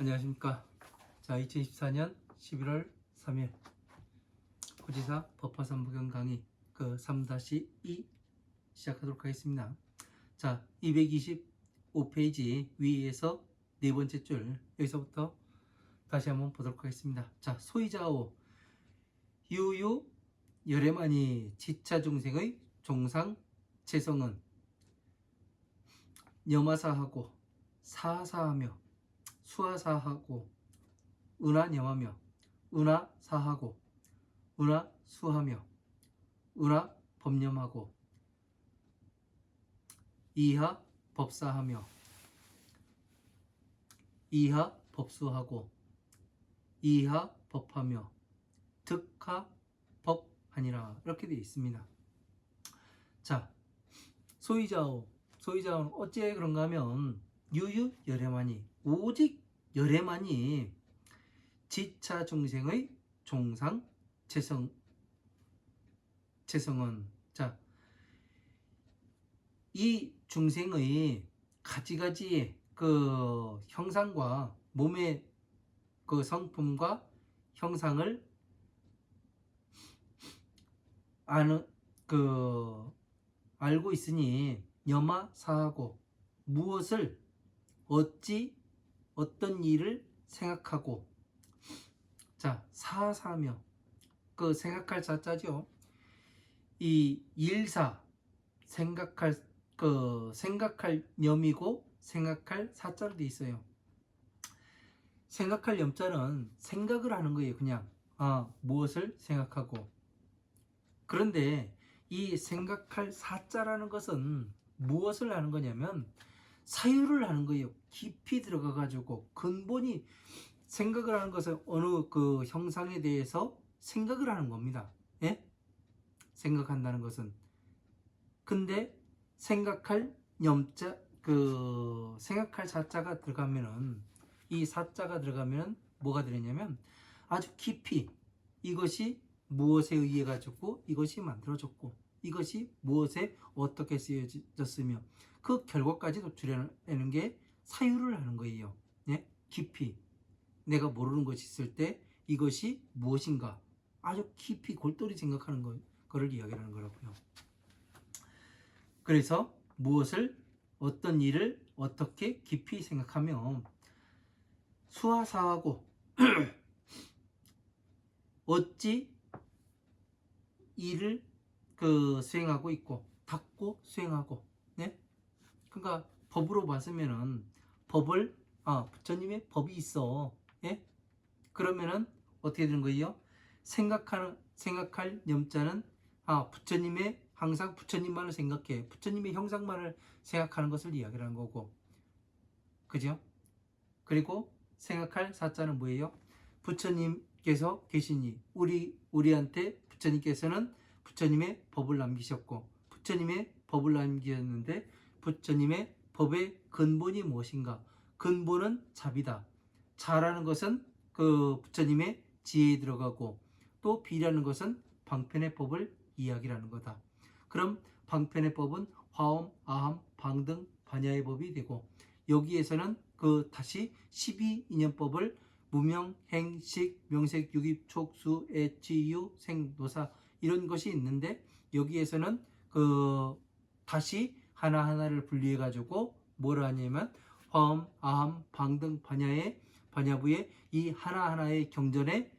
안녕하십니까. 자, 2024년 11월 3일 고지사 법화삼부경 강의 그 3-2 시작하도록 하겠습니다. 자, 225페이지 위에서 네 번째 줄 여기서부터 다시 한번 보도록 하겠습니다. 자, 소이자오 유유 열애만이 지차중생의 종상 재성은 염화사하고 사사하며 수하사하고 은하념하며 은하사하고 은하수하며 은하법념하고 이하법사하며 이하법수하고 이하법하며 득하법하니라 이렇게 되어 있습니다. 자, 소이자오는 어째 그런가 하면 유유 열애만이 오직 열애만이 지차 중생의 종상 재성은 자, 이 중생의 가지가지의 그 형상과 몸의 그 성품과 형상을 알고 있으니 염화사하고 무엇을 어떤 일을 생각하고 자 사사며 그 생각할 사자죠. 이 일사 생각할 염이고 생각할 사자로 돼 있어요. 생각할 염자는 생각을 하는 거예요. 그냥 무엇을 생각하고. 그런데 이 생각할 사자라는 것은 무엇을 하는 거냐면 사유를 하는 거예요. 깊이 들어가 가지고 근본이 생각을 하는 것은 어느 그 형상에 대해서 생각을 하는 겁니다. 예? 생각한다는 것은. 근데 생각할 염자 생각할 사자가 들어가면은 이 사자가 들어가면은 뭐가 되느냐면 아주 깊이 이것이 무엇에 의해 가지고 이것이 만들어졌고 이것이 무엇에 어떻게 쓰여졌으며 그 결과까지 도출해내는 게 사유를 하는 거예요. 예? 깊이 내가 모르는 것이 있을 때 이것이 무엇인가 아주 깊이 골똘히 생각하는 거를 이야기하는 거라고요. 그래서 무엇을 어떤 일을 어떻게 깊이 생각하며 수하사하고 어찌 일을 수행하고 있고 닦고 수행하고 네? 그러니까 법으로 봤으면은 법을 부처님의 법이 있어. 예? 그러면은 어떻게 되는 거예요? 생각할 염자는 부처님의 항상 부처님만을 생각해. 부처님의 형상만을 생각하는 것을 이야기하는 거고. 그죠? 그리고 생각할 사자는 뭐예요? 부처님께서 계시니 우리한테 부처님께서는 부처님의 법을 남기셨고 부처님의 법을 남기셨는데 부처님의 법의 근본이 무엇인가? 근본은 자비다. 자라는 것은 그 부처님의 지혜에 들어가고 또 비라는 것은 방편의 법을 이야기하는 거다. 그럼 방편의 법은 화엄, 아함, 방등, 반야의 법이 되고 여기에서는 다시 12인연법을 무명, 행, 식, 명색, 유입, 촉, 수, 애, 지, 유, 생, 노사 이런 것이 있는데 여기에서는 다시 하나하나를 분리해 가지고 뭐라 하냐면 화엄, 아함, 방등, 반야부의 이 하나하나의 경전에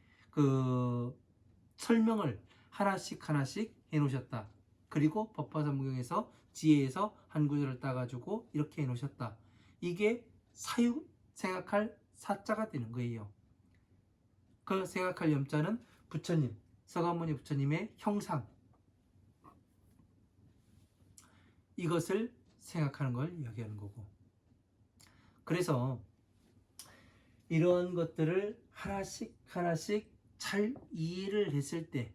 설명을 하나씩 해 놓으셨다. 그리고 법화삼부경에서 지혜에서 한 구절을 따가지고 이렇게 해 놓으셨다. 이게 생각할 사자가 되는 거예요. 그 생각할 염자는 부처님, 서가모니 부처님의 형상 이것을 생각하는 걸 이야기하는 거고. 그래서 이런 것들을 하나씩 잘 이해를 했을 때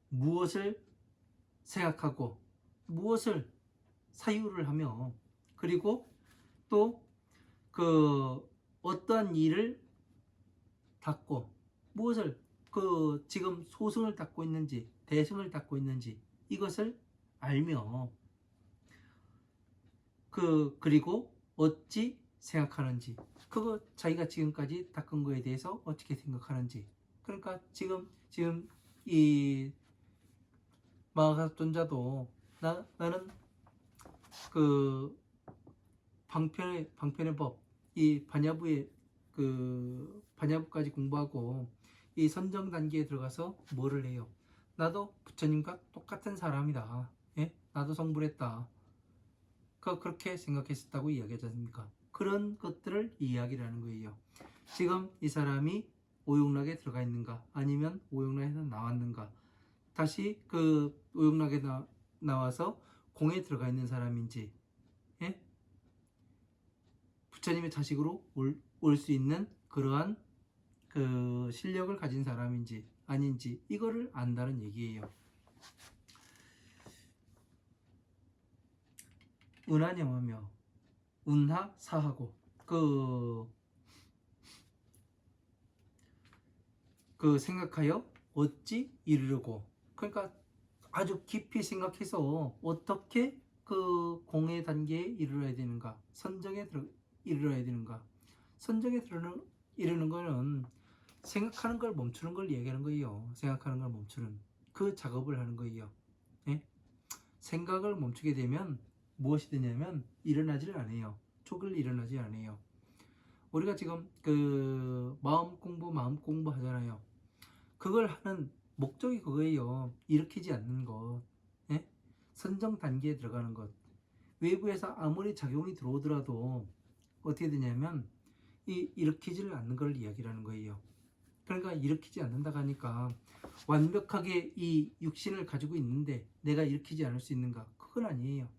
무엇을 생각하고 무엇을 사유를 하며 그리고 또 어떠한 일을 닦고 무엇을 지금 소승을 닦고 있는지 대승을 닦고 있는지 이것을 알며 그리고 어찌 생각하는지, 그거 자기가 지금까지 닦은 거에 대해서 어떻게 생각하는지. 그러니까 지금 이 마가존자도 나는 그 방편의 법, 이 반야부의 그 반야부까지 공부하고 이 선정 단계에 들어가서 뭐를 해요? 나도 부처님과 똑같은 사람이다. 예? 나도 성불했다. 그렇게 생각했었다고 이야기하지 않습니까? 그런 것들을 이야기를 하는 거예요. 지금 이 사람이 오용락에 들어가 있는가, 아니면 오용락에서 나왔는가, 다시 그 오용락에 나와서 공에 들어가 있는 사람인지, 예? 부처님의 자식으로 올 수 있는 그러한 그 실력을 가진 사람인지 아닌지, 이거를 안다는 얘기예요. 은하념하며 운하사하고 그 생각하여 어찌 이르려고, 그러니까 아주 깊이 생각해서 어떻게 그 공의 단계에 이르러야 되는가, 선정에 이르러야 되는가. 선정에 이르는 거는 생각하는 걸 멈추는 걸 얘기하는 거예요. 생각하는 걸 멈추는 그 작업을 하는 거예요. 예? 생각을 멈추게 되면 무엇이 되냐면 일어나지를 않아요. 촉을 일어나지 않아요. 우리가 지금 그 마음 공부 하잖아요. 그걸 하는 목적이 그거예요. 일으키지 않는 것. 예? 선정 단계에 들어가는 것. 외부에서 아무리 작용이 들어오더라도 어떻게 되냐면 일으키지를 않는 걸 이야기를 하는 거예요. 그러니까 일으키지 않는다고 하니까 완벽하게 이 육신을 가지고 있는데 내가 일으키지 않을 수 있는가? 그건 아니에요.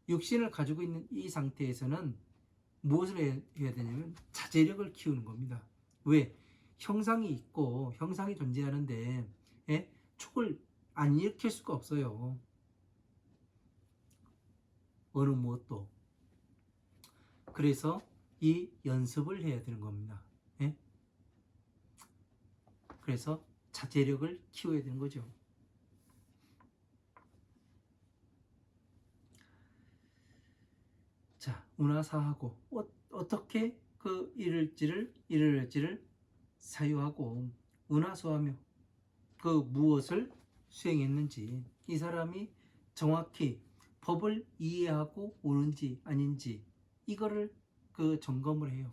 육신을 가지고 있는 이 상태에서는 무엇을 해야 되냐면 자제력을 키우는 겁니다. 왜? 형상이 있고 형상이 존재하는데, 예? 촉을 안 일으킬 수가 없어요. 어느 무엇도. 그래서 이 연습을 해야 되는 겁니다. 예? 그래서 자제력을 키워야 되는 거죠. 자, 운하사하고 어떻게 그 이를지를 사유하고 운하수하며 그 무엇을 수행했는지, 이 사람이 정확히 법을 이해하고 오는지 아닌지, 이거를 그 점검을 해요.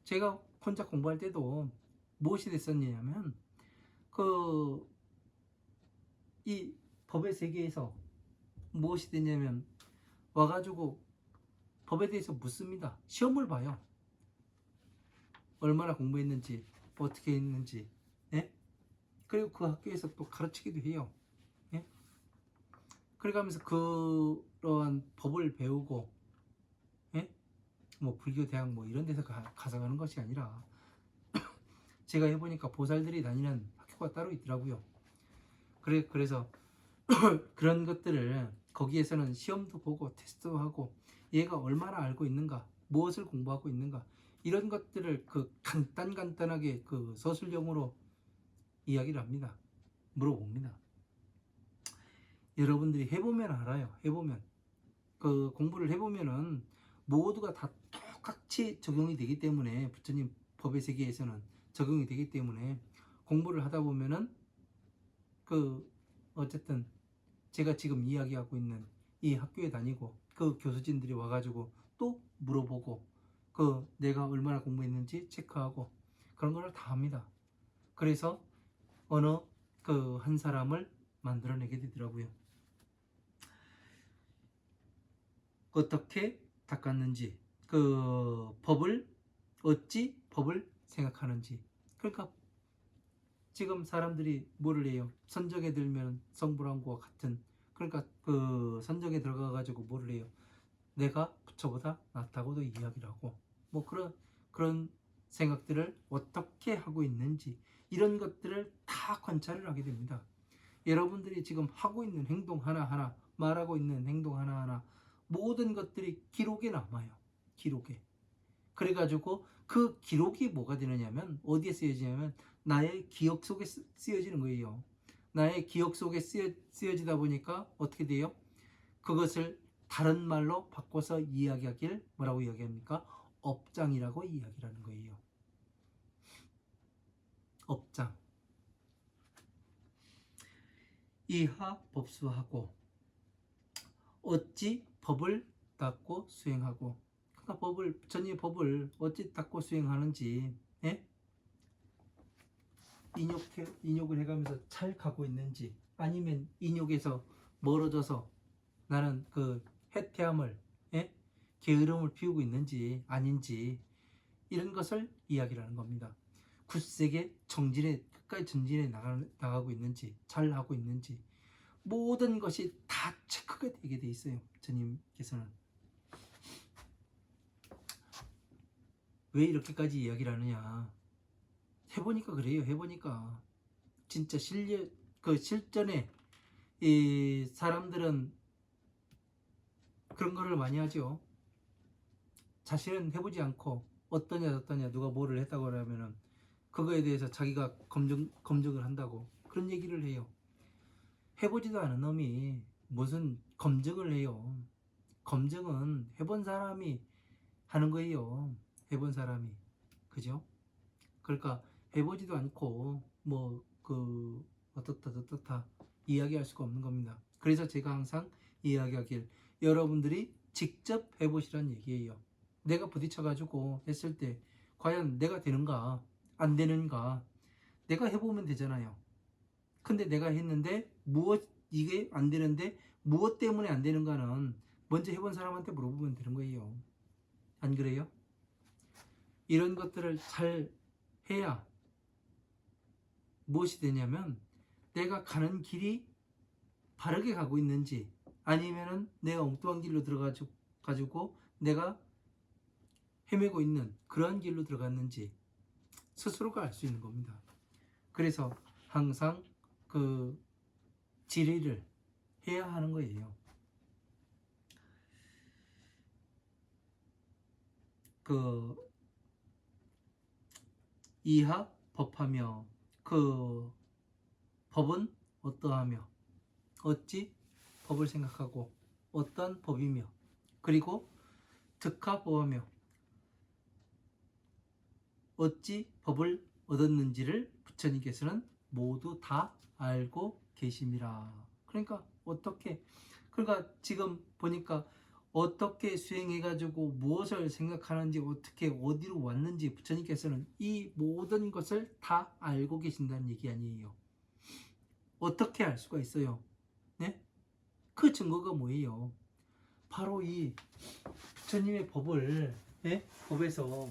제가 혼자 공부할 때도 무엇이 됐었냐면 그 이 법의 세계에서 무엇이 됐냐면 와가지고 법에 대해서 묻습니다. 시험을 봐요. 얼마나 공부했는지, 어떻게 했는지, 예? 그리고 그 학교에서 또 가르치기도 해요. 예? 그래가면서 그러한 법을 배우고, 예? 뭐 불교 대학 뭐 이런 데서 가서 가는 것이 아니라 제가 해보니까 보살들이 다니는 학교가 따로 있더라고요. 그래서 그런 것들을 거기에서는 시험도 보고 테스트도 하고 얘가 얼마나 알고 있는가, 무엇을 공부하고 있는가, 이런 것들을 그 간단하게 그 서술형으로 이야기를 합니다. 물어봅니다. 여러분들이 해보면 알아요. 해보면 그 공부를 해보면은 모두가 다 똑같이 적용이 되기 때문에, 부처님 법의 세계에서는 적용이 되기 때문에 공부를 하다 보면은 그 어쨌든 제가 지금 이야기하고 있는 이 학교에 다니고 그 교수진들이 와가지고 또 물어보고 그 내가 얼마나 공부했는지 체크하고 그런 거를 다 합니다. 그래서 어느 그 한 사람을 만들어내게 되더라고요. 어떻게 닦았는지, 그 법을 어찌 법을 생각하는지. 그러니까 지금 사람들이 뭐를 해요? 선정에 들면 성불한과 같은, 그러니까 그 선정에 들어가 가지고 뭐를 해요? 내가 부처보다 낫다고도 이야기를 하고 뭐 그런 생각들을 어떻게 하고 있는지, 이런 것들을 다 관찰을 하게 됩니다. 여러분들이 지금 하고 있는 행동 하나하나, 말하고 있는 행동 하나하나, 모든 것들이 기록에 남아요. 기록에. 그래가지고 그 기록이 뭐가 되느냐면 어디에 쓰여지냐면 나의 기억 속에 쓰여지는 거예요. 나의 기억 속에 쓰여지다 보니까 어떻게 돼요? 그것을 다른 말로 바꿔서 이야기하길 뭐라고 이야기합니까? 업장이라고 이야기를 하는 거예요. 업장. 이하 법수하고 어찌 법을 닦고 수행하고, 그러니까 전이 법을 어찌 닦고 수행하는지, 예? 인욕을 해가면서 잘 가고 있는지, 아니면 인욕에서 멀어져서 나는 그 해태함을, 예? 게으름을 피우고 있는지 아닌지, 이런 것을 이야기를 하는 겁니다. 굳세게 끝까지 전진해 나가고 있는지, 잘 하고 있는지, 모든 것이 다 체크가 되게 돼 있어요. 주님께서는 왜 이렇게까지 이야기를 하느냐, 해보니까 그래요. 해보니까 진짜 실전에 이 사람들은 그런 거를 많이 하죠. 자신은 해보지 않고 어떠냐 누가 뭐를 했다고 하면은 그거에 대해서 자기가 검증을 한다고 그런 얘기를 해요. 해보지도 않은 놈이 무슨 검증을 해요. 검증은 해본 사람이 하는 거예요. 해본 사람이. 그죠? 그러니까 해보지도 않고 어떻다 이야기할 수가 없는 겁니다. 그래서 제가 항상 이야기하길, 여러분들이 직접 해보시란 얘기예요. 내가 부딪혀가지고 했을 때 과연 내가 되는가 안 되는가, 내가 해보면 되잖아요. 근데 내가 했는데 이게 안 되는데 무엇 때문에 안 되는가는 먼저 해본 사람한테 물어보면 되는 거예요. 안 그래요? 이런 것들을 잘 해야 무엇이 되냐면, 내가 가는 길이 바르게 가고 있는지, 아니면은 내가 엉뚱한 길로 들어가지고 내가 헤매고 있는 그러한 길로 들어갔는지 스스로가 알 수 있는 겁니다. 그래서 항상 그 질의를 해야 하는 거예요. 그 이하 법하며 그 법은 어떠하며 어찌 법을 생각하고 어떤 법이며, 그리고 득하보하며 어찌 법을 얻었는지를 부처님께서는 모두 다 알고 계심이라. 그러니까 지금 보니까 어떻게 수행해가지고 무엇을 생각하는지, 어떻게 어디로 왔는지 부처님께서는 이 모든 것을 다 알고 계신다는 얘기 아니에요. 어떻게 알 수가 있어요? 네? 그 증거가 뭐예요? 바로 이 부처님의 법을, 예? 법에서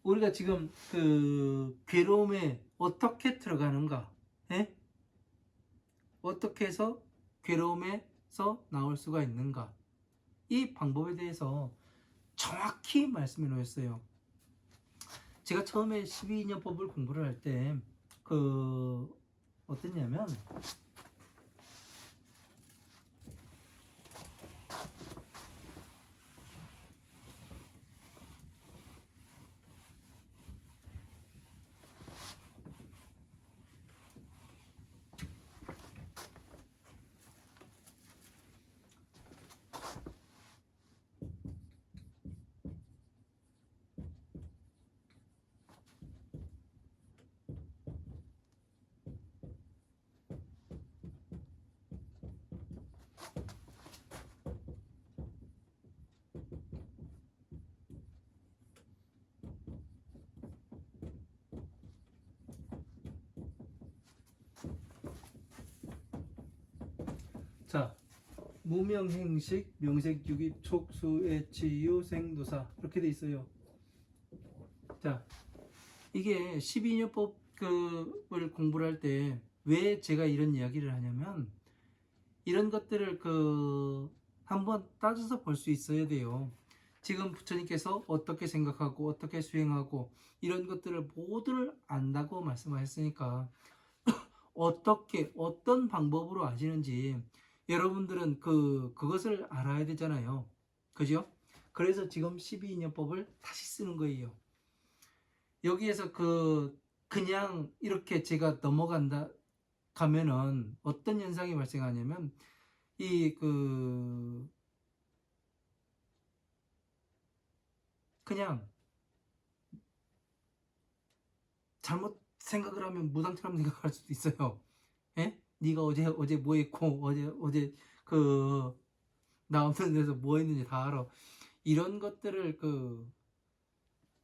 우리가 지금 그 괴로움에 어떻게 들어가는가, 예? 어떻게 해서 괴로움에서 나올 수가 있는가, 이 방법에 대해서 정확히 말씀해 놓으셨어요. 제가 처음에 12인연법을 공부를 할 때 어땠냐면, 자, 무명행식, 명색유기, 촉수애치유, 생도사, 이렇게 돼 있어요. 자, 이게 12인연법을 공부를 할 때 왜 제가 이런 이야기를 하냐면, 이런 것들을 한번 따져서 볼 수 있어야 돼요. 지금 부처님께서 어떻게 생각하고 어떻게 수행하고 이런 것들을 모두를 안다고 말씀하셨으니까 어떤 방법으로 아시는지 여러분들은 그것을 알아야 되잖아요. 그죠? 그래서 지금 12인연법을 다시 쓰는 거예요. 여기에서 그냥 이렇게 제가 넘어간다 가면은 어떤 현상이 발생하냐면, 그냥 잘못 생각을 하면 무당처럼 생각할 수도 있어요. 예? 네가 어제 뭐 했고 어제 나 없는 데서 뭐 했는지 다 알아. 이런 것들을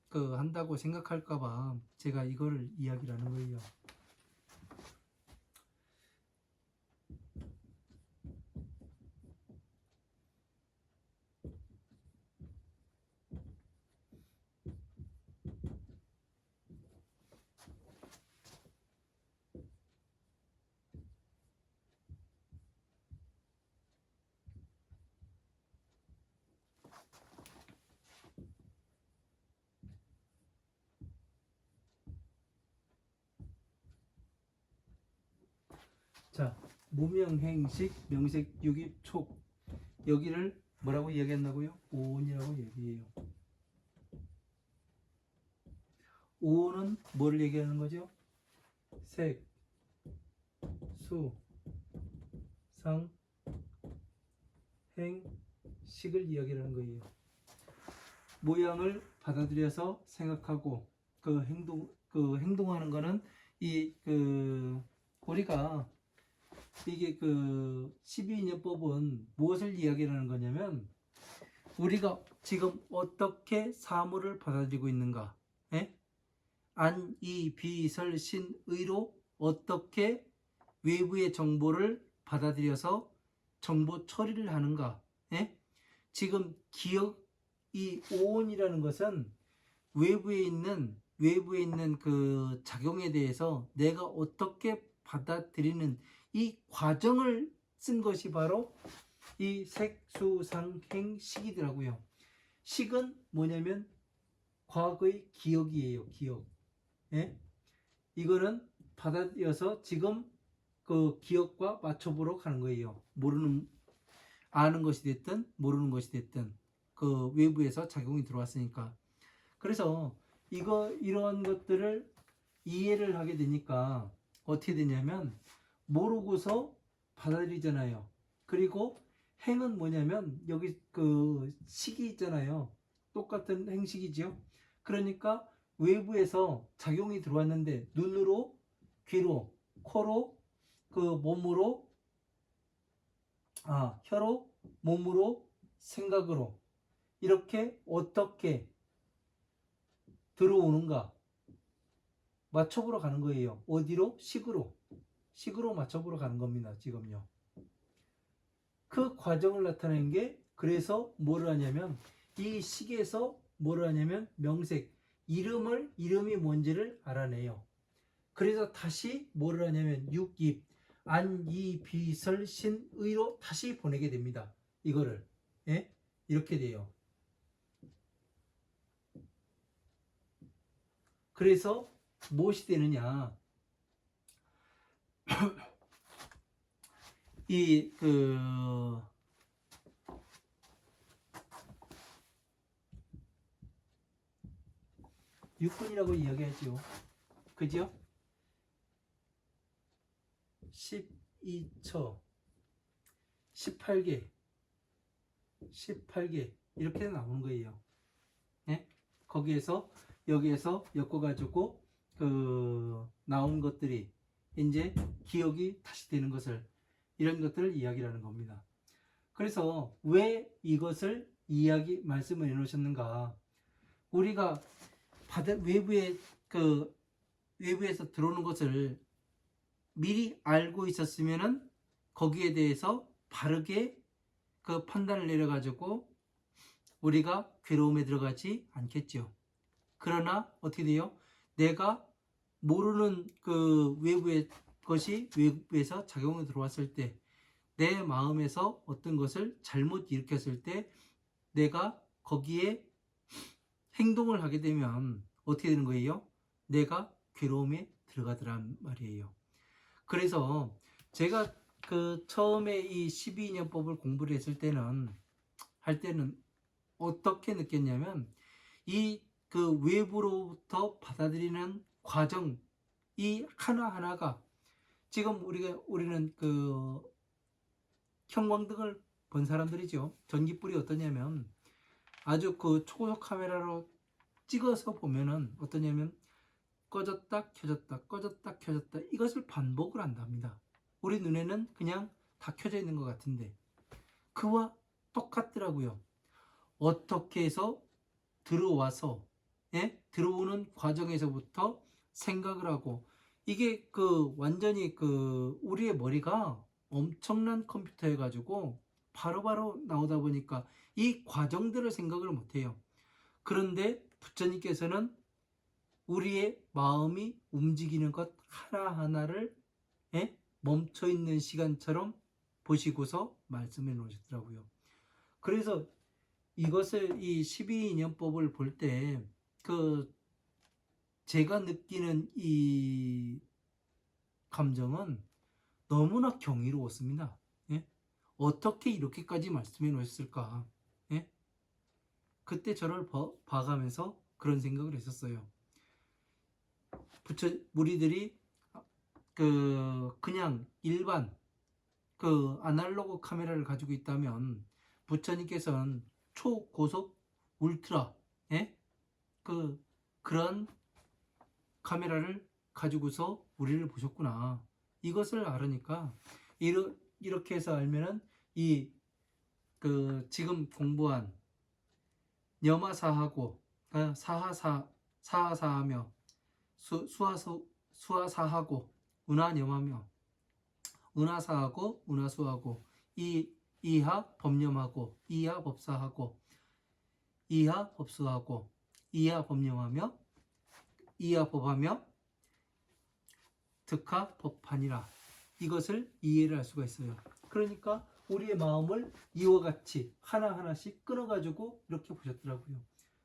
한다고 생각할까봐 제가 이거를 이야기를 하는 거예요. 자, 무명행식 명색 유기촉, 여기를 뭐라고 이야기한다고요? 오온이라고 얘기해요. 오온은 뭐를 얘기하는 거죠? 색, 수, 상, 행, 식을 이야기하는 거예요. 모양을 받아들여서 생각하고 행동하는 거는 우리가 이게 12인연법은 무엇을 이야기하는 거냐면, 우리가 지금 어떻게 사물을 받아들이고 있는가, 예? 안, 이, 비, 설, 신, 의로 어떻게 외부의 정보를 받아들여서 정보 처리를 하는가, 예? 지금 기억, 이 오온이라는 것은 외부에 있는 그 작용에 대해서 내가 어떻게 받아들이는 이 과정을 쓴 것이 바로 이 색수상행식이더라고요. 식은 뭐냐면 과거의 기억이에요. 기억. 예? 이거는 받아들여서 지금 그 기억과 맞춰보러 가는 거예요. 아는 것이 됐든 모르는 것이 됐든 그 외부에서 작용이 들어왔으니까. 그래서 이러한 것들을 이해를 하게 되니까 어떻게 되냐면, 모르고서 받아들이잖아요. 그리고 행은 뭐냐면 여기 식이 있잖아요. 똑같은 행식이죠. 그러니까 외부에서 작용이 들어왔는데 눈으로, 귀로, 코로, 몸으로, 혀로, 몸으로, 생각으로 이렇게 어떻게 들어오는가 맞춰보러 가는 거예요. 어디로? 식으로 맞춰보러 가는 겁니다. 지금요. 그 과정을 나타내는 게, 그래서 뭐를 하냐면 이 식에서 뭐를 하냐면 명색, 이름이 뭔지를 알아내요. 그래서 다시 뭐를 하냐면 육입, 안, 이, 비, 설, 신, 의로 다시 보내게 됩니다. 이거를. 예? 이렇게 돼요. 그래서 무엇이 되느냐, 육군이라고 이야기하죠. 그죠? 12처 18개 이렇게 나오는 거예요. 예? 여기에서 엮어가지고 나온 것들이 이제 기억이 다시 되는 것을, 이런 것들을 이야기하는 겁니다. 그래서 왜 이것을 말씀을 해놓으셨는가? 우리가 외부에서 들어오는 것을 미리 알고 있었으면은 거기에 대해서 바르게 판단을 내려가지고 우리가 괴로움에 들어가지 않겠죠. 그러나 어떻게 돼요? 내가 모르는 외부의 것이 외부에서 작용이 들어왔을 때, 내 마음에서 어떤 것을 잘못 일으켰을 때 내가 거기에 행동을 하게 되면 어떻게 되는 거예요? 내가 괴로움에 들어가더란 말이에요. 그래서 제가 처음에 이 12인연법을 공부를 했을 때는 어떻게 느꼈냐면, 이 외부로부터 받아들이는 과정, 이 하나하나가, 지금 우리는 형광등을 본 사람들이죠. 전기불이 어떠냐면 아주 그 초고속 카메라로 찍어서 보면은 어떠냐면 꺼졌다 켜졌다 꺼졌다 켜졌다 이것을 반복을 한답니다. 우리 눈에는 그냥 다 켜져 있는 것 같은데 그와 똑같더라고요. 어떻게 해서 들어와서 들어오는 과정에서부터 생각을 하고 이게 그 완전히 그 우리의 머리가 엄청난 컴퓨터여 가지고 바로바로 나오다 보니까 이 과정들을 생각을 못해요. 그런데 부처님께서는 우리의 마음이 움직이는 것 하나하나를 멈춰 있는 시간처럼 보시고서 말씀해 놓으셨더라고요. 그래서 이것을 이 12인연법을 볼 때 그 제가 느끼는 이 감정은 너무나 경이로웠습니다. 예? 어떻게 이렇게까지 말씀해 놓으셨을까? 예? 그때 저를 봐가면서 그런 생각을 했었어요. 우리들이 그냥 일반 그 아날로그 카메라를 가지고 있다면 부처님께서는 초고속 울트라 그런 카메라를 가지고서 우리를 보셨구나. 이것을 알으니까 이렇게 해서 알면은 이 지금 공부한 염화사하고 사하사하며 수하사하고 운하염하며 운하사하고 운하수하고 이하 법념하고 이하 법사하고 이하 법수하고 이하 법념하며 이하 법하며 득하 법하니라. 이것을 이해를 할 수가 있어요. 그러니까 우리의 마음을 이와 같이 하나하나씩 끊어가지고 이렇게 보셨더라고요.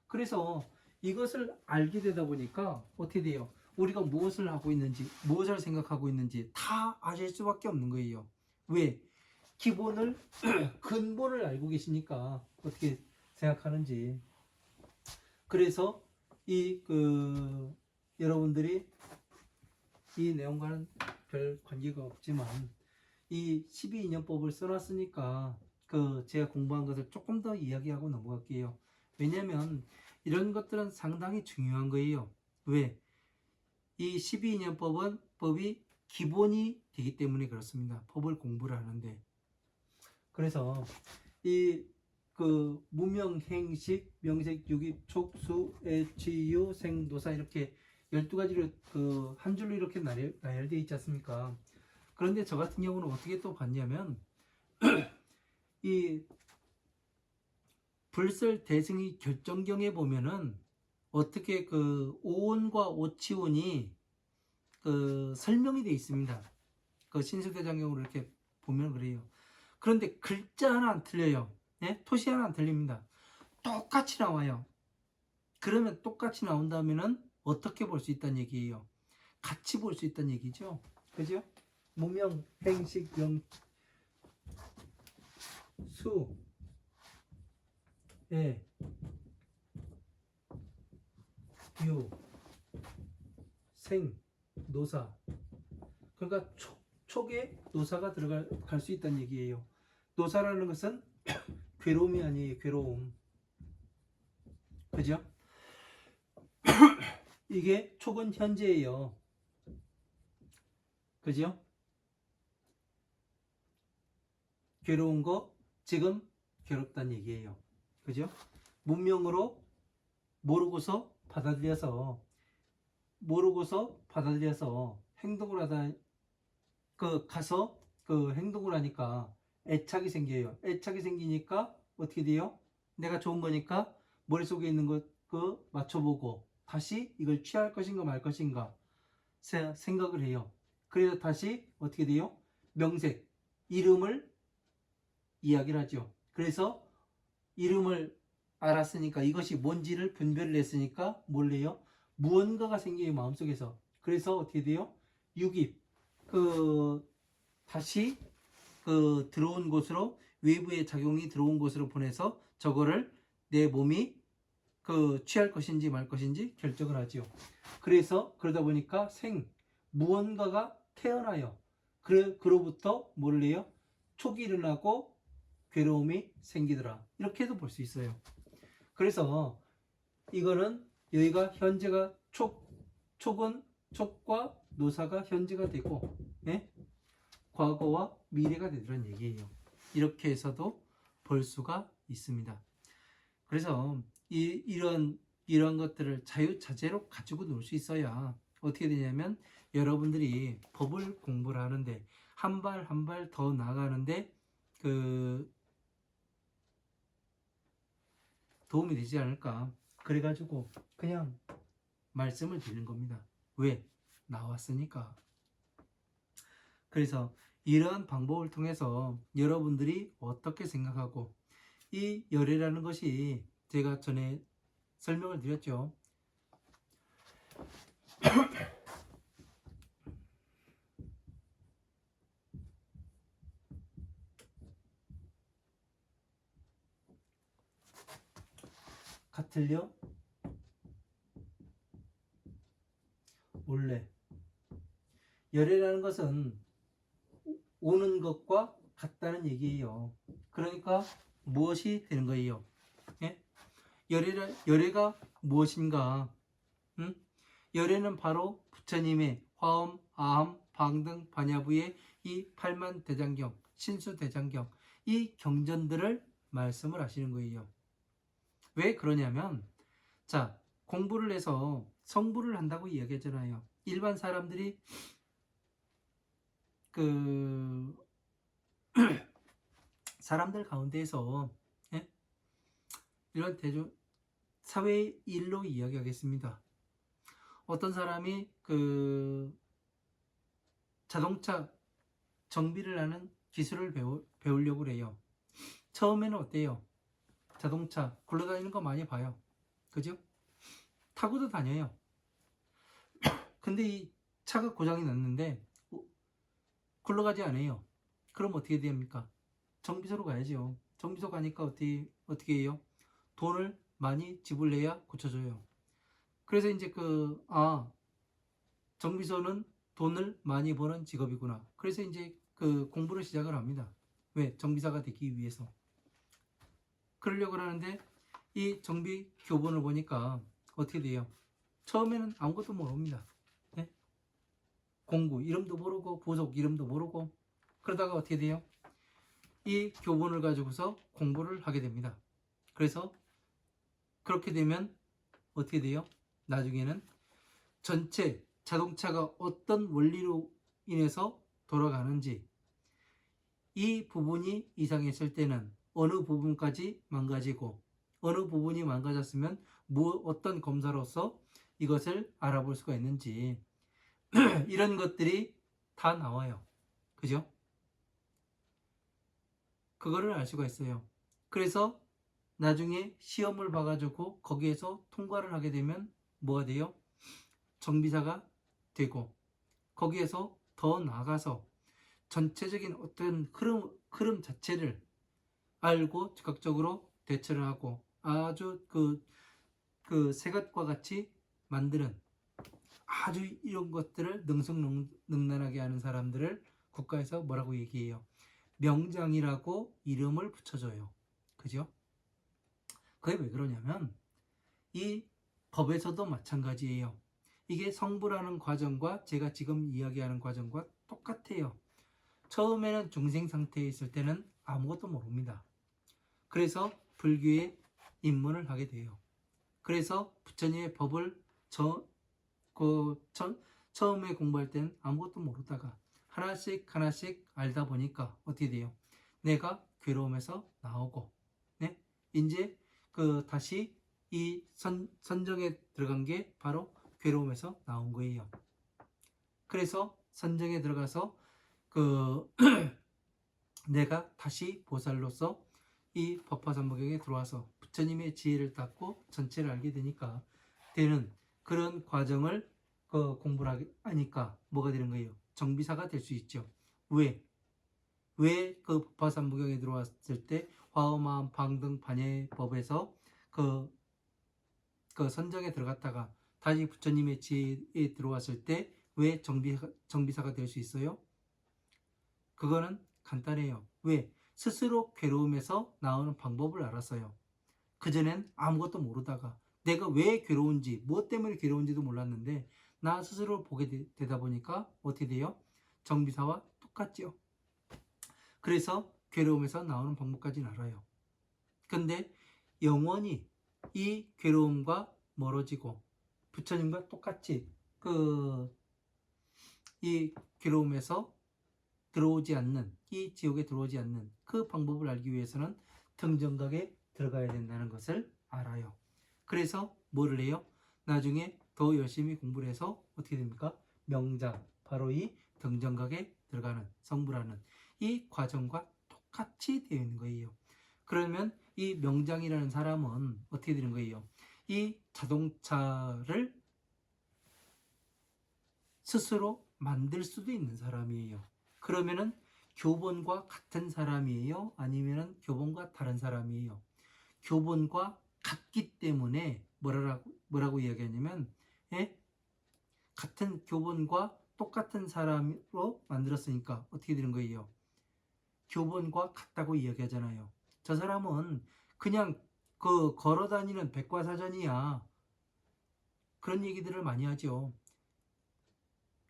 그래서 이것을 알게 되다 보니까 어떻게 돼요? 우리가 무엇을 하고 있는지, 무엇을 생각하고 있는지 다 아실 수밖에 없는 거예요. 왜? 기본을, 근본을 알고 계시니까 어떻게 생각하는지. 그래서 여러분들이 이 내용과는 별 관계가 없지만 이 12인연법을 써놨으니까 제가 공부한 것을 조금 더 이야기하고 넘어갈게요. 왜냐면 이런 것들은 상당히 중요한 거예요. 왜? 이 12인연법은 법이 기본이 되기 때문에 그렇습니다. 법을 공부를 하는데. 그래서 무명, 행식, 명색, 유기, 촉수, 애취유, 생도사 이렇게 12가지로 한 줄로 이렇게 나열되어 있지 않습니까? 그런데 저 같은 경우는 어떻게 또 봤냐면 이 불설 대승의 결정경에 보면은 어떻게 오온과 오치온이 설명이 되어 있습니다. 신수대장경으로 이렇게 보면 그래요. 그런데 글자 하나 안 틀려요. 토시 하나 안 틀립니다. 똑같이 나와요. 그러면 똑같이 나온다면은 어떻게 볼 수 있다는 얘기예요? 같이 볼 수 있다는 얘기죠. 그죠? 무명, 행식, 명, 수, 예, 유, 생, 노사. 그러니까 촉에 노사가 들어갈 수 있다는 얘기예요. 노사라는 것은 괴로움이 아니에요. 괴로움. 그죠? 이게 촉은 현재예요. 그죠? 괴로운 거 지금 괴롭다는 얘기예요. 그죠? 문명으로 모르고서 받아들여서 행동을 하다 가서 행동을 하니까 애착이 생겨요. 애착이 생기니까 어떻게 돼요? 내가 좋은 거니까 머릿속에 있는 것 맞춰보고 다시 이걸 취할 것인가 말 것인가 생각을 해요. 그래서 다시 어떻게 돼요? 명색, 이름을 이야기를 하죠. 그래서 이름을 알았으니까 이것이 뭔지를 분별을 했으니까 뭘래요? 무언가가 생겨요. 마음속에서. 그래서 어떻게 돼요? 유깁, 다시 들어온 곳으로 외부의 작용이 들어온 곳으로 보내서 저거를 내 몸이 취할 것인지 말 것인지 결정을 하지요. 그러다 보니까 무언가가 태어나요. 그로부터 뭐를 해요? 촉이 일어나고 괴로움이 생기더라. 이렇게도 볼 수 있어요. 그래서 이거는 여기가 현재가 촉과 노사가 현재가 되고, 예? 과거와 미래가 되더란 얘기예요. 이렇게 해서도 볼 수가 있습니다. 그래서 이런 것들을 자유자재로 가지고 놀 수 있어야 어떻게 되냐면 여러분들이 법을 공부를 하는데 한 발 한 발 더 나가는데 그 도움이 되지 않을까. 그래가지고 그냥 말씀을 드리는 겁니다. 왜? 나왔으니까. 그래서 이러한 방법을 통해서 여러분들이 어떻게 생각하고 이 열애라는 것이 제가 전에 설명을 드렸죠. 같을요? 원래 열애라는 것은 오는 것과 같다는 얘기예요. 그러니까 무엇이 되는 거예요? 예? 열애가 무엇인가? 응? 열애는 바로 부처님의 화엄, 아함, 방등, 반야부의 이 팔만대장경, 신수대장경 이 경전들을 말씀을 하시는 거예요. 왜 그러냐면 자, 공부를 해서 성불을 한다고 이야기했잖아요. 일반 사람들이 그 사람들 가운데에서 예? 이런 사회의 일로 이야기하겠습니다. 어떤 사람이 그 자동차 정비를 하는 기술을 배우려고 해요. 처음에는 어때요? 자동차 굴러다니는 거 많이 봐요. 그죠? 타고도 다녀요. 근데 이 차가 고장이 났는데 굴러가지 않아요. 그럼 어떻게 됩니까? 정비소로 가야죠. 정비소 가니까 어떻게 해요? 돈을 많이 지불해야 고쳐줘요. 그래서 이제 정비소는 돈을 많이 버는 직업이구나. 그래서 이제 그 공부를 시작을 합니다. 왜? 정비사가 되기 위해서. 그러려고 하는데 이 정비 교본을 보니까 어떻게 돼요? 처음에는 아무것도 모릅니다. 네? 공구 이름도 모르고 부속 이름도 모르고 그러다가 어떻게 돼요? 이 교본을 가지고서 공부를 하게 됩니다. 그래서 그렇게 되면 어떻게 돼요? 나중에는 전체 자동차가 어떤 원리로 인해서 돌아가는지 이 부분이 이상했을 때는 어느 부분까지 망가지고 어느 부분이 망가졌으면 어떤 검사로서 이것을 알아볼 수가 있는지 이런 것들이 다 나와요. 그죠? 그거를 알 수가 있어요. 그래서 나중에 시험을 봐가지고 거기에서 통과를 하게 되면 뭐가 돼요? 정비사가 되고 거기에서 더 나아가서 전체적인 어떤 흐름 자체를 알고 즉각적으로 대처를 하고 아주 그 새것과 같이 만드는 아주 이런 것들을 능성능란하게 하는 사람들을 국가에서 뭐라고 얘기해요? 명장이라고 이름을 붙여줘요. 그죠? 그게 왜 그러냐면 이 법에서도 마찬가지예요. 이게 성불하는 과정과 제가 지금 이야기하는 과정과 똑같아요. 처음에는 중생 상태에 있을 때는 아무것도 모릅니다. 그래서 불교에 입문을 하게 돼요. 그래서 부처님의 법을 처음에 공부할 때는 아무것도 모르다가 하나씩 하나씩 알다 보니까 어떻게 돼요? 내가 괴로움에서 나오고, 네? 이제 다시 이 선정에 들어간 게 바로 괴로움에서 나온 거예요. 그래서 선정에 들어가서 내가 다시 보살로서 이 법화삼보경에 들어와서 부처님의 지혜를 닦고 전체를 알게 되니까 되는 그런 과정을 공부를 하니까 뭐가 되는 거예요? 정비사가 될 수 있죠. 왜 그 법화삼보경에 들어왔을 때 화엄함 방등 반야의 법에서 그 선정에 들어갔다가 다시 부처님의 지혜에 들어왔을 때 왜 정비사가 될 수 있어요? 그거는 간단해요. 왜? 스스로 괴로움에서 나오는 방법을 알았어요. 그전엔 아무것도 모르다가 내가 왜 괴로운지, 무엇 때문에 괴로운지도 몰랐는데 나 스스로 보게 되다 보니까 어떻게 돼요? 정비사와 똑같죠. 그래서 괴로움에서 나오는 방법까지는 알아요. 근데 영원히 이 괴로움과 멀어지고 부처님과 똑같이 이 괴로움에서 들어오지 않는, 이 지옥에 들어오지 않는 그 방법을 알기 위해서는 등정각에 들어가야 된다는 것을 알아요. 그래서 뭐를 해요? 나중에 더 열심히 공부를 해서 어떻게 됩니까? 명장, 바로 이 등정각에 들어가는, 성불하는 이 과정과 똑같이 되어 있는 거예요. 그러면 이 명장이라는 사람은 어떻게 되는 거예요? 이 자동차를 스스로 만들 수도 있는 사람이에요. 그러면은 교본과 같은 사람이에요? 아니면은 교본과 다른 사람이에요? 교본과 같기 때문에 뭐라고 이야기하냐면, 예? 같은 교본과 똑같은 사람으로 만들었으니까 어떻게 되는 거예요? 교본과 같다고 이야기하잖아요. 저 사람은 그냥 걸어 다니는 백과사전이야. 그런 얘기들을 많이 하죠.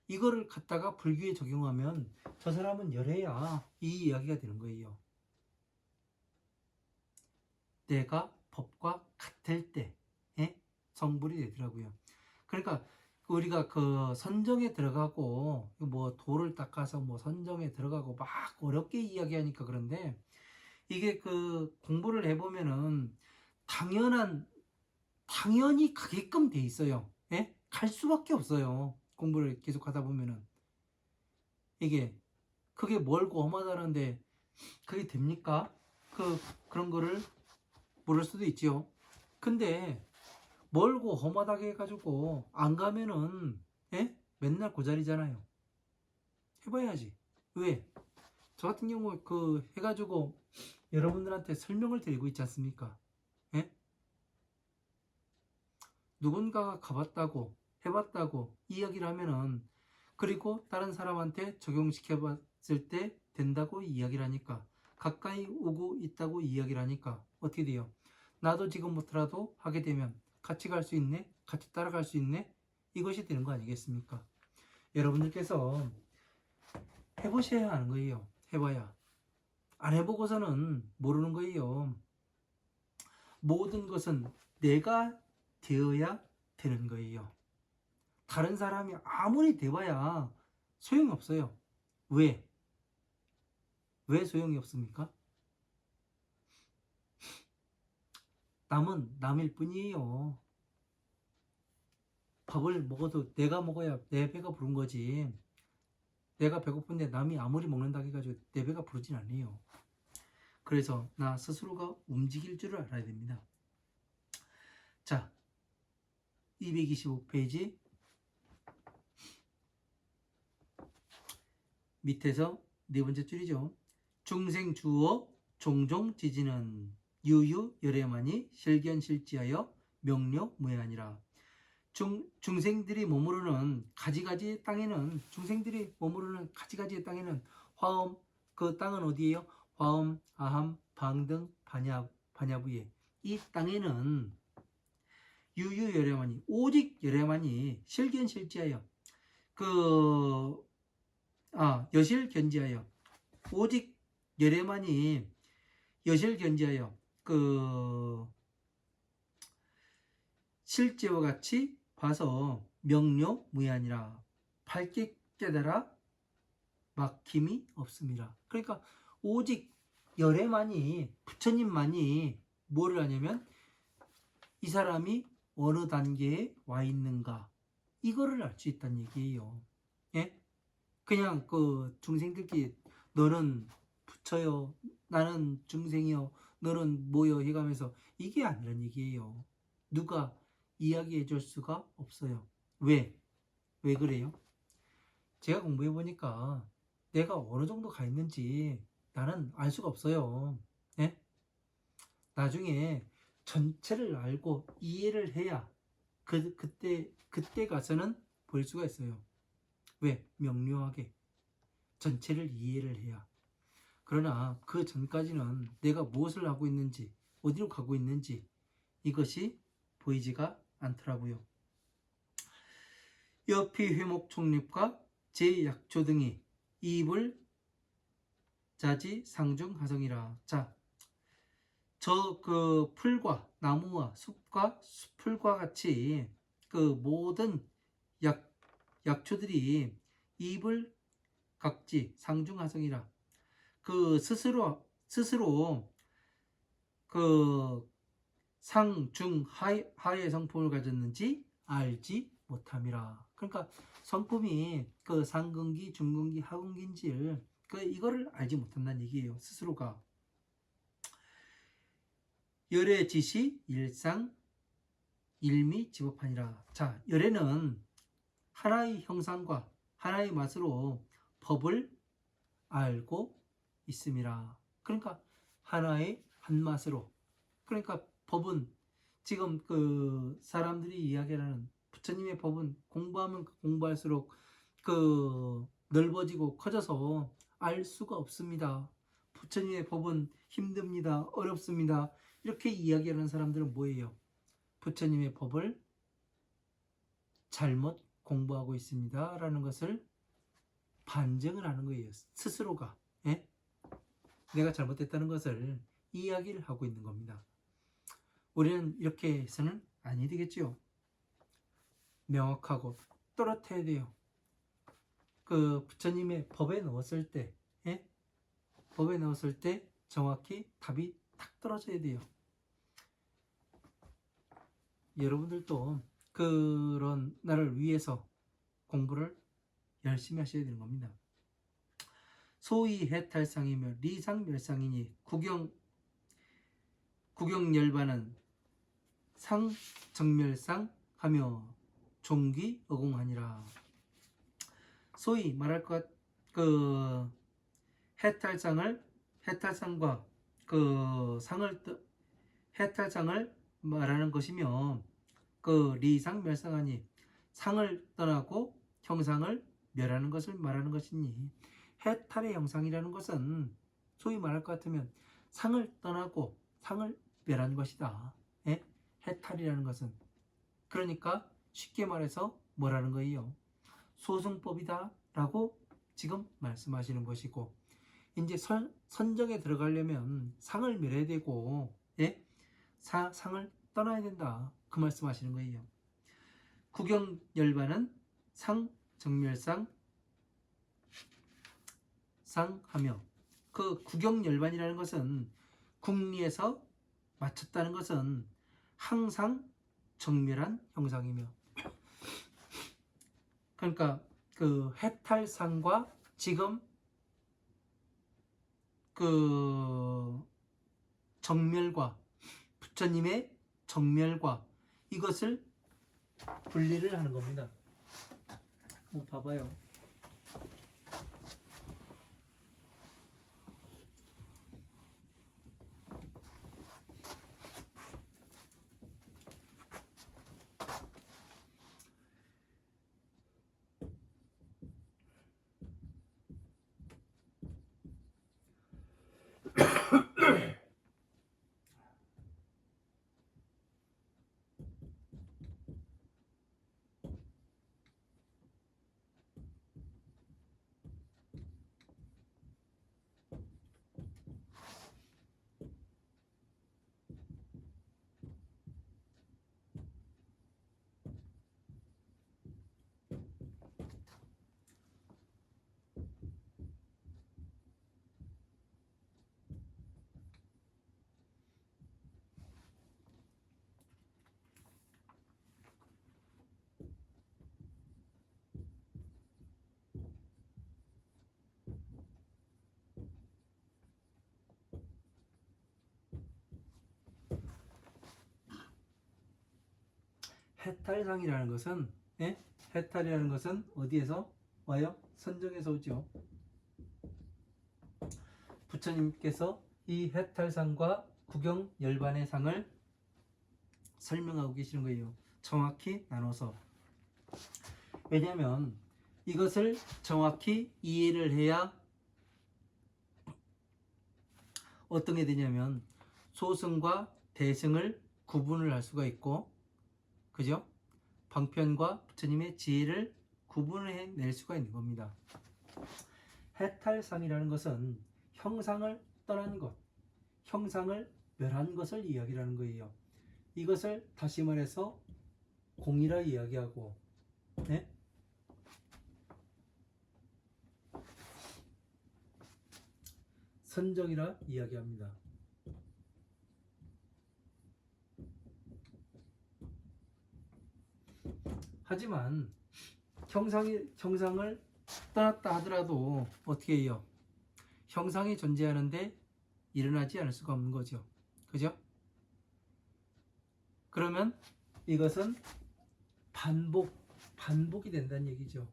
이거를 갖다가 불교에 적용하면 저 사람은 열애야, 이 이야기가 되는 거예요. 내가 법과 같을 때 성불이 되더라고요. 그러니까 우리가 그 선정에 들어가고 뭐 도를 닦아서 뭐 선정에 들어가고 막 어렵게 이야기하니까 그런데 이게 그 공부를 해보면은 당연히 가게끔 돼 있어요. 예? 갈 수밖에 없어요. 공부를 계속 하다 보면은 이게 그게 멀고 험하다는데 그게 됩니까? 그런 거를 모를 수도 있지요. 근데 멀고 험하다게 해가지고 안 가면은 맨날 그 자리잖아요. 해봐야지. 왜? 저 같은 경우 해가지고 여러분들한테 설명을 드리고 있지 않습니까? 예? 누군가가 가봤다고 해봤다고 이야기를 하면은 그리고 다른 사람한테 적용시켜봤을 때 된다고 이야기를 하니까 가까이 오고 있다고 이야기를 하니까 어떻게 돼요? 나도 지금부터라도 하게 되면 같이 갈 수 있네? 같이 따라갈 수 있네? 이것이 되는 거 아니겠습니까? 여러분들께서 해보셔야 하는 거예요. 해봐야. 안 해보고서는 모르는 거예요. 모든 것은 내가 되어야 되는 거예요. 다른 사람이 아무리 돼봐야 소용이 없어요. 왜? 왜 소용이 없습니까? 남은 남일 뿐이에요. 밥을 먹어도 내가 먹어야 내 배가 부른 거지. 내가 배고픈데 남이 아무리 먹는다고 해가지고 내 배가 부르진 않아요. 그래서 나 스스로가 움직일 줄을 알아야 됩니다. 자, 225페이지 밑에서 네 번째 줄이죠. 중생 주어 종종 지지는 유유 열애만이 실견실지하여 명료 무해하니라. 중생들이 머무르는 가지가지의 땅에는 화엄, 그 땅은 어디예요? 화엄, 아함, 방등, 반야부예. 이 땅에는 유유 열애만이 오직 열애만이 실견실지하여 여실견지하여 오직 열애만이 여실견지하여 실제와 같이 봐서 명료 무해하니라. 밝게 깨달아 막힘이 없습니다. 그러니까 오직 열애만이, 부처님만이 뭐를 하냐면 이 사람이 어느 단계에 와 있는가 이거를 알 수 있다는 얘기예요. 예? 그냥 중생들끼리 너는 부처요, 나는 중생이요, 너는 뭐요 해가면서 이게 아니란 얘기예요. 누가 이야기해 줄 수가 없어요. 왜? 왜 그래요? 제가 공부해 보니까 내가 어느 정도 가 있는지 나는 알 수가 없어요. 예? 나중에 전체를 알고 이해를 해야 그때 가서는 볼 수가 있어요. 왜? 명료하게 전체를 이해를 해야. 그러나 그 전까지는 내가 무엇을 하고 있는지, 어디로 가고 있는지 이것이 보이지가 않더라고요. 옆이 회목 촉립과 제약조 등이 이불 자지 상중 하성이라. 자, 저 그 풀과 나무와 숲과 풀과 같이 그 모든 약초들이 이불 각지 상중하성이라. 그 스스로 그 상중 하의 성품을 가졌는지 알지 못함이라. 그러니까 성품이 그 상근기, 중근기, 하근기인지 그 이거를 알지 못한다는 얘기예요. 스스로가. 열의 지시 일상 일미 지법하니라. 자, 열애는 하나의 형상과 하나의 맛으로 법을 알고 있음이라. 그러니까 하나의 한 맛으로. 그러니까 법은 지금 그 사람들이 이야기하는 부처님의 법은 공부하면 공부할수록 그 넓어지고 커져서 알 수가 없습니다. 부처님의 법은 힘듭니다. 어렵습니다. 이렇게 이야기하는 사람들은 뭐예요? 부처님의 법을 잘못 공부하고 있습니다. 라는 것을 반증을 하는 거예요. 스스로가. 예? 내가 잘못했다는 것을 이야기를 하고 있는 겁니다. 우리는 이렇게 해서는 아니 되겠지요. 명확하고 또렷해야 돼요. 그 부처님의 법에 넣었을 때, 예? 법에 넣었을 때 정확히 답이 딱 떨어져야 돼요. 여러분들도 그런 나를 위해서 공부를 열심히 하셔야 되는 겁니다. 소위 해탈상이며 리상멸상이니 구경열반은 상정멸상하며 종기 어공하니라. 소위 말할 그 해탈상과 그 해탈상을 말하는 것이며 그 리상멸상하니 상을 떠나고 형상을 멸하는 것을 말하는 것이니 해탈의 형상이라는 것은 소위 말할 것 같으면 상을 떠나고 상을 멸한 것이다. 예? 해탈이라는 것은 그러니까 쉽게 말해서 뭐라는 거예요? 소승법이다 라고 지금 말씀하시는 것이고, 이제 선정에 들어가려면 상을 멸해야 되고, 예? 상을 떠나야 된다 그 말씀하시는 거예요. 구경열반은 상정멸상 상하며, 그 구경열반이라는 것은 국리에서 마쳤다는 것은 항상 정멸한 형상이며, 그러니까 그 해탈상과 지금 그 정멸과 부처님의 정멸과 이것을 분리를 하는 겁니다. 봐봐요. 해탈상이라는 것은, 예? 해탈이라는 것은 어디에서 와요? 선정에서 오죠. 부처님께서 이 해탈상과 구경열반의 상을 설명하고 계시는 거예요. 정확히 나눠서. 왜냐하면 이것을 정확히 이해를 해야 어떤 게 되냐면 소승과 대승을 구분을 할 수가 있고, 그죠? 방편과 부처님의 지혜를 구분해낼 수가 있는 겁니다. 해탈상이라는 것은 형상을 떠난 것, 형상을 멸한 것을 이야기하는 거예요. 이것을 다시 말해서 공이라 이야기하고, 네? 선정이라 이야기합니다. 하지만 형상을 떠났다 하더라도 어떻게 해요? 형상이 존재하는데 일어나지 않을 수가 없는 거죠. 그죠? 그러면 이것은 반복이 된다는 얘기죠.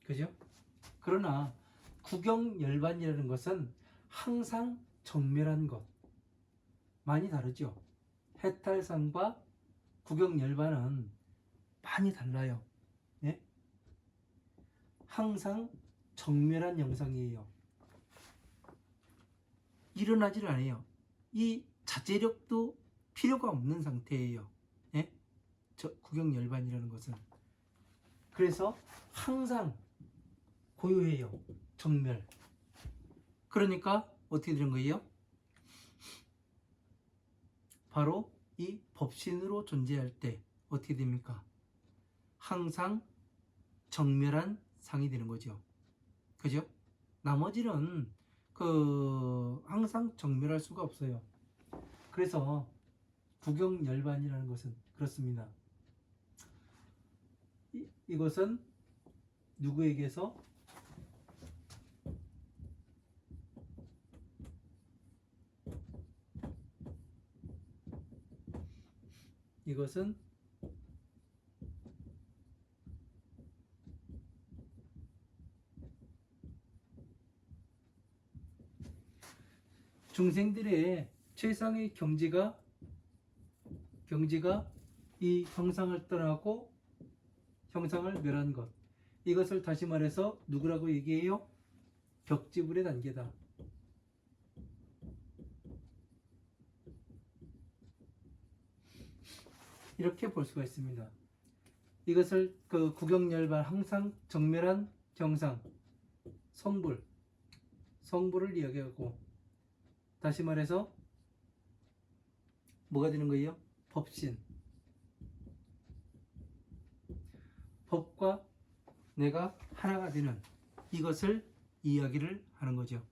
그죠? 그러나 구경열반이라는 것은 항상 정멸한 것, 많이 다르죠. 해탈상과 구경열반은 많이 달라요. 예? 항상 정멸한 영상이에요. 일어나질 않아요. 이 자제력도 필요가 없는 상태예요. 예? 구경열반이라는 것은. 그래서 항상 고요해요. 정멸. 그러니까 어떻게 되는 거예요? 바로 이 법신으로 존재할 때 어떻게 됩니까? 항상 정멸한 상이 되는 거죠. 그죠? 나머지는 항상 정멸할 수가 없어요. 그래서 구경열반이라는 것은 그렇습니다. 이것은 누구에게서? 이것은 중생들의 최상의 경지가 이 형상을 떠나고 형상을 멸한 것. 이것을 다시 말해서 누구라고 얘기해요? 벽지불의 단계다. 이렇게 볼 수가 있습니다. 이것을 구경열반 항상 정멸한 경상, 성불을 이야기하고, 다시 말해서 뭐가 되는 거예요? 법신. 법과 내가 하나가 되는 이것을 이야기를 하는 거죠.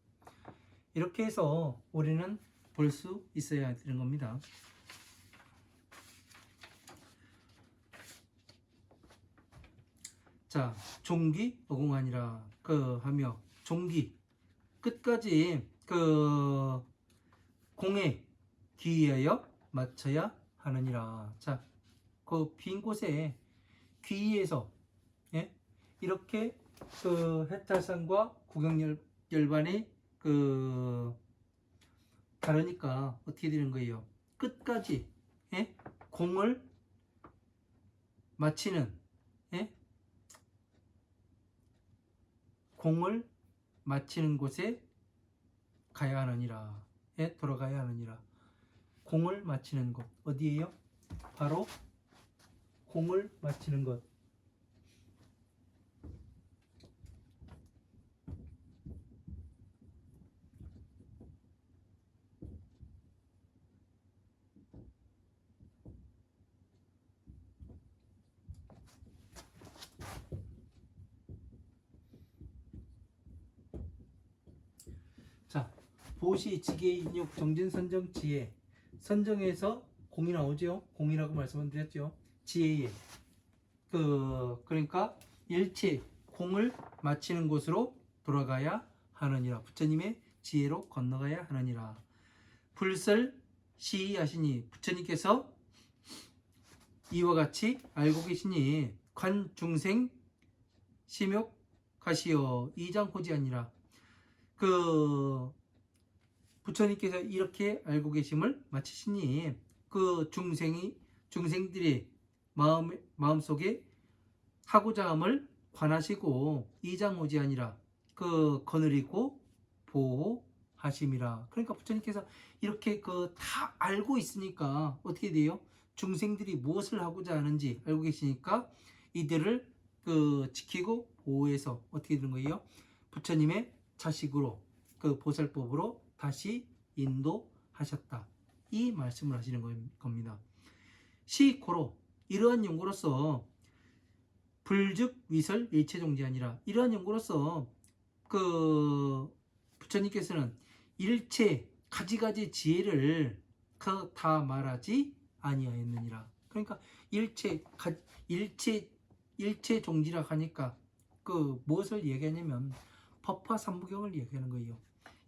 이렇게 해서 우리는 볼 수 있어야 되는 겁니다. 자, 종기 어공하니라 하며, 종기 끝까지 공에 귀의하여 맞춰야 하느니라. 자, 그 빈 곳에 귀의해서, 예? 이렇게 해탈상과 구경열반의 다르니까 어떻게 되는 거예요? 끝까지, 예? 공을 마치는, 예? 공을 마치는 곳에 가야 하느니라. 예? 돌아가야 하느니라. 공을 마치는 곳 어디예요? 바로 공을 마치는 것. 자, 보시, 지계, 인육, 정진, 선정, 지혜. 선정에서 공이 나오죠. 공이라고 말씀드렸죠. 지혜에 그러니까 일체 공을 마치는 곳으로 돌아가야 하느니라. 부처님의 지혜로 건너가야 하느니라. 불설 시하시니, 부처님께서 이와 같이 알고 계시니 관중생 심욕하시어 이장호지하니라. 부처님께서 이렇게 알고 계심을 마치시니 중생들의 마음속에 하고자 함을 관하시고 이장오지하니라. 거느리고 보호하시느니라. 하심이라. 그러니까 부처님께서 이렇게 그 다 알고 있으니까 어떻게 돼요? 중생들이 무엇을 하고자 하는지 알고 계시니까 이들을 그 지키고 보호해서 어떻게 되는 거예요? 부처님의 자식으로 그 보살법으로 다시 인도하셨다. 이 말씀을 하시는 겁니다. 시코로 이러한 연구로서 불즉 위설 일체종지 아니라 이러한 연구로서 그 부처님께서는 일체 가지가지 지혜를 다 말하지 아니하였느니라. 그러니까 일체 종지라 하니까 그 무엇을 얘기하냐면 법화삼부경을 얘기하는 거예요.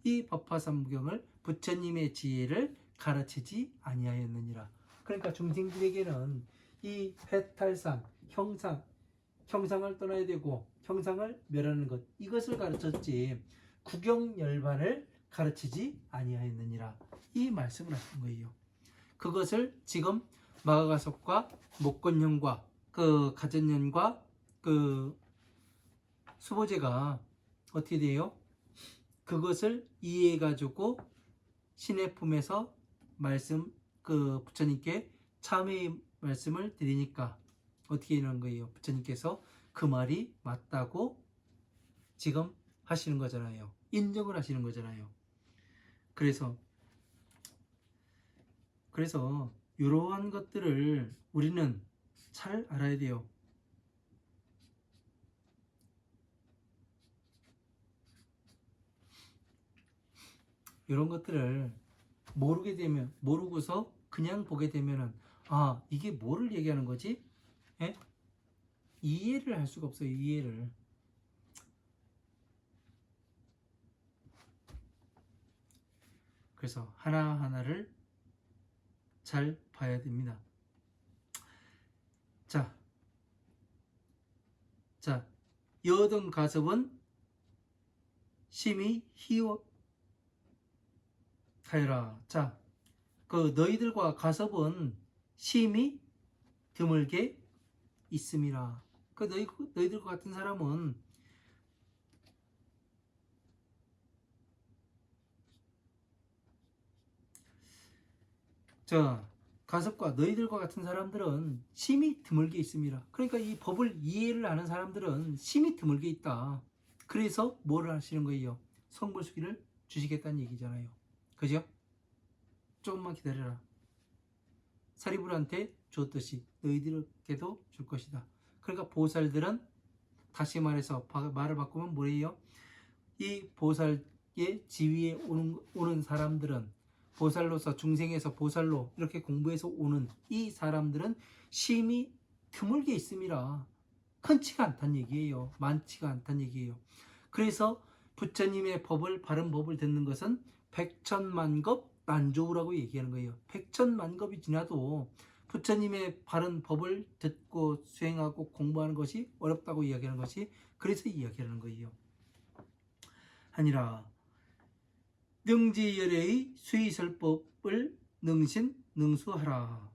이 법화삼부경을 부처님의 지혜를 가르치지 아니하였느니라. 그러니까 중생들에게는 이 해탈상 형상을 떠나야 되고 형상을 멸하는 것 이것을 가르쳤지 구경열반을 가르치지 아니하였느니라. 이 말씀을 하신 거예요. 그것을 지금 마가가섭과 목건현과 그 가전현과 그 수보제가 어떻게 돼요? 그것을 이해해 가지고 신의 품에서 말씀 그 부처님께 참회의 말씀을 드리니까 어떻게 되는 거예요? 부처님께서 그 말이 맞다고 지금 하시는 거잖아요. 인정을 하시는 거잖아요. 그래서 이러한 것들을 우리는 잘 알아야 돼요. 이런 것들을 모르고서 그냥 보게 되면은 아 이게 뭐를 얘기하는 거지? 에? 이해를 할 수가 없어요. 이해를. 그래서 하나하나를 잘 봐야 됩니다. 자, 여등 가섭은 심히 희하여라. 자, 그 너희들과 가섭은 심히 드물게 있음이라. 그 너희들과 같은 사람은 가섭과 너희들과 같은 사람들은 심히 드물게 있습니다. 그러니까 이 법을 이해를 하는 사람들은 심히 드물게 있다. 그래서 뭐를 하시는 거예요? 성불수기를 주시겠다는 얘기잖아요. 그죠? 조금만 기다려라. 사리불한테 줬듯이 너희들에게도 줄 것이다. 그러니까 보살들은 다시 말해서 말을 바꾸면 뭐예요? 이 보살의 지위에 오는 사람들은 보살로서 중생에서 보살로 이렇게 공부해서 오는 이 사람들은 심히 드물게 있음이라. 흔치가 않다는 얘기예요. 많지가 않다는 얘기예요. 그래서 부처님의 바른 법을 듣는 것은 백천만겁 난조우라고 얘기하는 거예요. 백천만겁이 지나도 부처님의 바른 법을 듣고 수행하고 공부하는 것이 어렵다고 이야기하는 것이 그래서 이야기하는 거예요. 아니라 능지열애의 수의설법을 능신능수하라.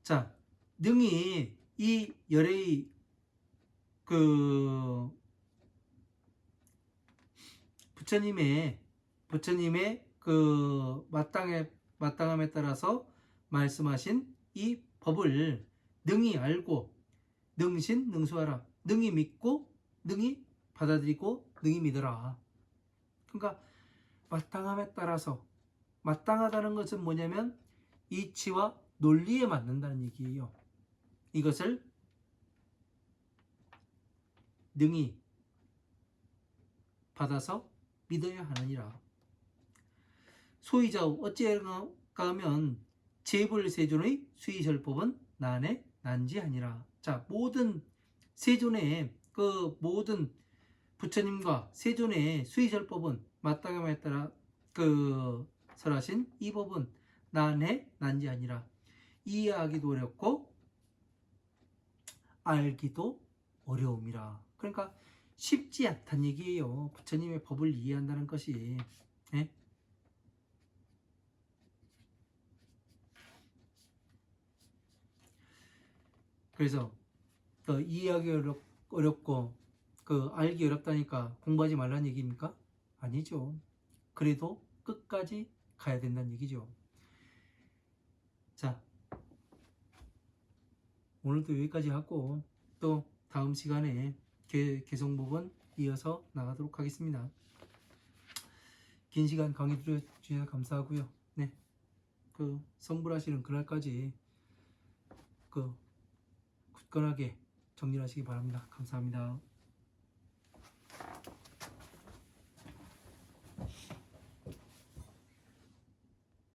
자, 능이 이 열애의 그 부처님의 그 마땅함에 따라서 말씀하신 이 법을 능히 알고 능신능수하라. 능히 믿고 능히 받아들이고 능히 믿어라. 그러니까 마땅함에 따라서 마땅하다는 것은 뭐냐면 이치와 논리에 맞는다는 얘기예요. 이것을 능히 받아서 믿어야 하느니라. 소이자우 어찌할까 하면 재불세존의 수의설법은 난해 난지하니라. 자, 모든 세존의 모든 부처님과 세존의 수의설법은 마땅함에 따라 설하신 이 법은 난해 난지하니라. 이해하기도 어렵고 알기도 어려움이라. 그러니까 쉽지 않다는 얘기예요. 부처님의 법을 이해한다는 것이. 예? 그래서 이해하기 어렵고 알기 어렵다니까 공부하지 말라는 얘기입니까? 아니죠. 그래도 끝까지 가야 된다는 얘기죠. 자, 오늘도 여기까지 하고 또 다음 시간에 개성법은 이어서 나가도록 하겠습니다. 긴 시간 강의 들어주셔서 감사하고요. 네, 그 성불하시는 그날까지 그 굳건하게 정리하시기 바랍니다. 감사합니다.